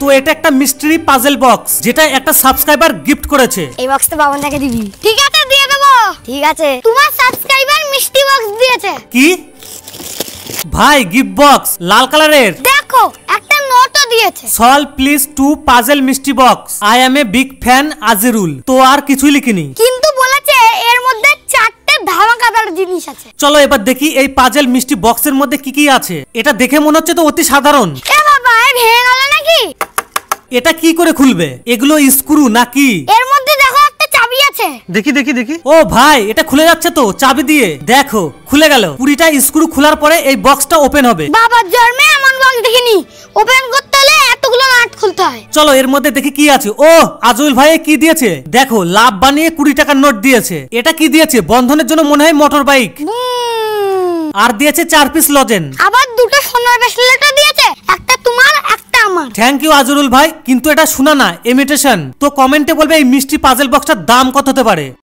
তো এটা একটা মিস্ট্রি পাজল বক্স যেটা একটা সাবস্ক্রাইবার গিফট করেছে। এই বক্সটা বাবনটাকে দিবি। ঠিক আছে দিয়ে দেব। ঠিক আছে তোমার সাবস্ক্রাইবার মিষ্টি বক্স দিয়েছে। কি ভাই গিফট বক্স লাল কালারের? দেখো একটা নোটও দিয়েছে। সলভ প্লিজ টু পাজল মিষ্টি box I am a big fan Azirul. তো আর কিছুই লিখিনি, কিন্তু বলেছে এর মধ্যে 4টে ধামাকাদার জিনিস আছে। চলো এবার দেখি এই পাজল মিষ্টি বক্সের মধ্যে কি কি আছে। এটা দেখে মনে হচ্ছে তো অতি সাধারণ। এ বাবা এ ভেঙে গেল নাকি? এটা কি করে খুলবে? এগুলো স্ক্রু নাকি? এর মধ্যে দেখো একটা চাবি আছে। দেখি দেখি দেখি। ও ভাই এটা খুলে যাচ্ছে তো চাবি দিয়ে। দেখো খুলে গেল। পুরিটা স্ক্রু খোলার পরে এই বক্সটা ওপেন হবে। বাবার জন্মে এমন বক্স দেখিনি। ওপেন করতে হলে এতগুলো নাট খুলতে হয়। চলো এর মধ্যে দেখি কি আছে। ও আজুল ভাই কি দিয়েছে দেখো, লাভ বানিয়ে 20 টাকার নোট দিয়েছে। এটা কি দিয়েছে? বন্ধনের জন্য মনে হয় মোটর বাইক। আর দিয়েছে 4 পিস লজেন। আবার দুটো সোনার ব্রেসলেটও দিয়েছে, একটা তোমার একটা আমার। থ্যাংক ইউ আজরুল ভাই, কিন্তু এটা শোনা না ইমিটেশন। তো কমেন্টে বলবে এই মিষ্টি পাজল বক্সটার দাম কত হতে পারে।